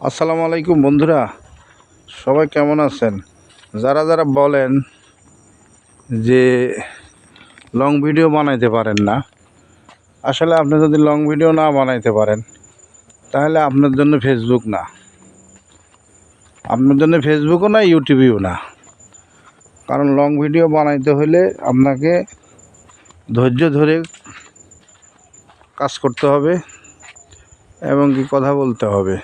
আসসালামু আলাইকুম বন্ধুরা, সবাই কেমন আছেন? যারা যারা বলেন যে লং ভিডিও বানাইতে পারেন না, আসলে আপনি যদি লং ভিডিও না বানাইতে পারেন তাহলে আপনার জন্য ফেসবুক না, আপনার জন্য ফেসবুকও না, ইউটিউবেও না। কারণ লং ভিডিও বানাইতে হলে আপনাকে ধৈর্য ধরে কাজ করতে হবে এবং কি কথা বলতে হবে।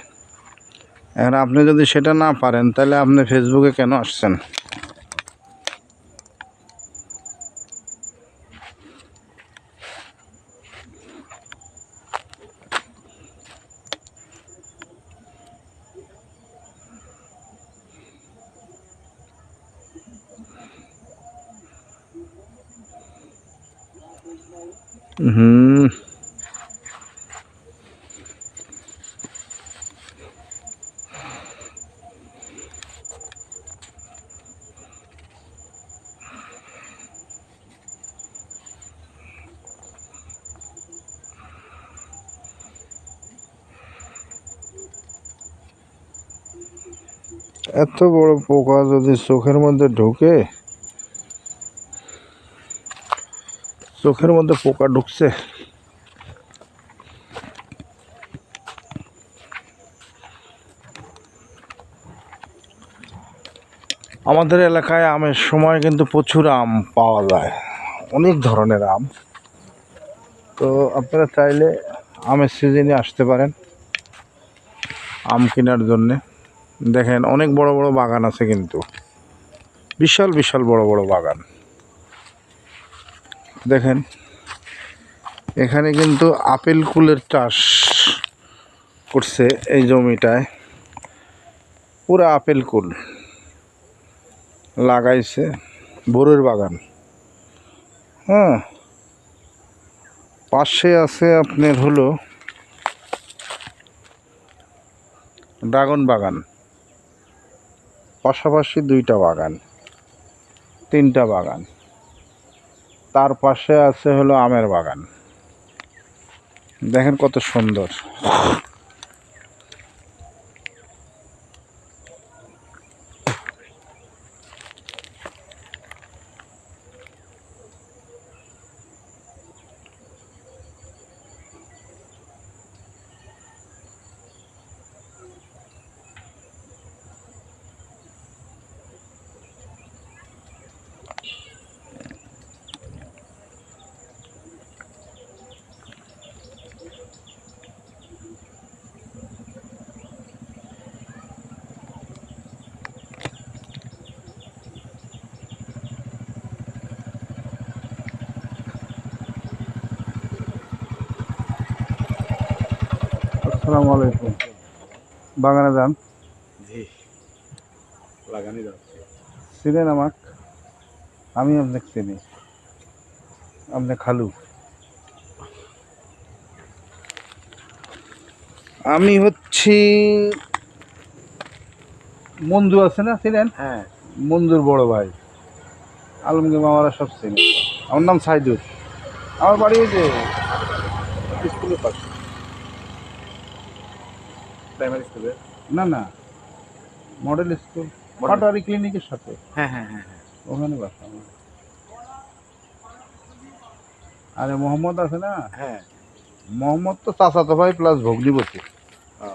এখন আপনি যদি সেটা না পারেন তাহলে আপনি ফেসবুকে কেন আসছেন? হুম এত বড় পোকা যদি চোখের মধ্যে ঢোকে, চোখের মধ্যে পোকা ঢুকছে। আমাদের এলাকায় আমের সময় কিন্তু প্রচুর আম পাওয়া যায়, অনেক ধরনের আম। তো আপনারা চাইলে আমের সিজনে আসতে পারেন আম কেনার জন্যে। দেখেন অনেক বড় বড় বাগান আছে, কিন্তু বিশাল বিশাল বড় বড় বাগান। দেখেন এখানে কিন্তু আপেল কুলের চাষ করছে এই জমিটায়, পুরো আপেল কুল লাগাইছে, বড়ুর বাগান। হ্যাঁ, পাশে আছে আপনার হলো ড্রাগন বাগান, পাশাপাশি দুইটা বাগান, তিনটা বাগান। তার পাশে আছে হলো আমের বাগান। দেখেন কত সুন্দর। আসসালামু আলাইকুম। বাগানে যান? জি, লাগানি যাচ্ছে। চিনেন আমাক? আমি আপনাকে চিনি, আপনি খালু। আমি হচ্ছি মঞ্জু, আছে না, চিনেন? হ্যাঁ, মঞ্জুর বড় ভাই। আলমগীর মামারা সব চিনি। আমার নাম সাইদুর। আমার বাড়ি ওই যে স্কুলের পাশে। প্রাইমারি স্কুলে। না না, মডেল স্কুল, পাটোয়ারি ক্লিনিকের সাথে, হ্যাঁ, হ্যাঁ, হ্যাঁ, হ্যাঁ। ওখানে বাসা আমার। আরে মোহাম্মদ আছে না, হ্যাঁ। মোহাম্মদ তো চাচাতো ভাই প্লাস ভগ্নিপতি। আ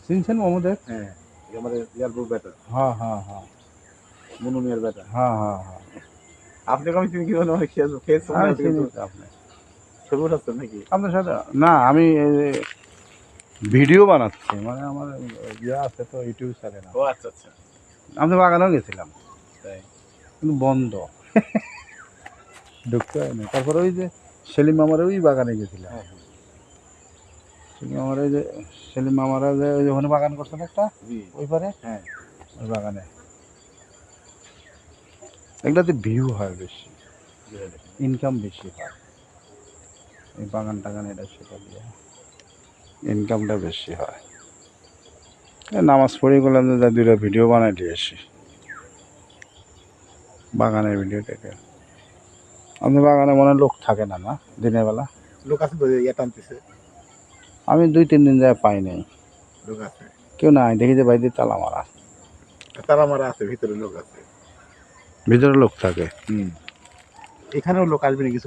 চিনছেন মোহাম্মদের? হ্যাঁ, এই আমাদের ইয়ার বউ বেটা, হ্যাঁ হ্যাঁ হ্যাঁ মুনু মিয়ার বেটা। হ্যাঁ হ্যাঁ হ্যাঁ, আপনাকে আমি চিনি কি জানো অনেক ফেস আমি কিন্তু চিনি তো আপনি। ছবি উঠাচ্ছেন নাকি? আপনার সাথে না, আমি ভিডিও বানাচ্ছি, মানে আমার ইয়ে আছে তো, ইউটিউব চ্যানেল। ও আচ্ছা, আচ্ছা। আমি বাগানেও গেছিলাম, তাই? কিন্তু বন্ধ, ঢুকতে হয়নি। তারপরে ওই যে সেলিম মামার ওই বাগানে গেছিলাম। হ্যাঁ, হ্যাঁ। সেলিম মামার ওই যে, সেলিম মামারা যে ওই যে ওখানে বাগান করছেন একটা, জি, ওই পারে, হ্যাঁ। ওই বাগানে। এগুলাতে ভিউ হয় বেশি, যেটা দেখেন। ইনকাম বেশি হয়। এই বাগান টাগান এটা সেটা দিয়ে ইনকামটা বেশি হয়। নামাজ পড়ে গেলাম যে যা দুইটা ভিডিও বানাই দিয়ে আসি, বাগানের ভিডিও দেখে। আমাদের বাগানে মনে হয় লোক থাকে না, না দিনের বেলা? লোক আছে তো ইয়ে টানতেছে। আমি 2-3 দিন যায় পাই নাই। লোক আছে, কেউ নাই, দেখি যে বাইরে তালা মারা, তারা মারা আছে, ভিতরে লোক আছে। ভিতরে লোক থাকে। এখানেও লোক আসবে না কিছু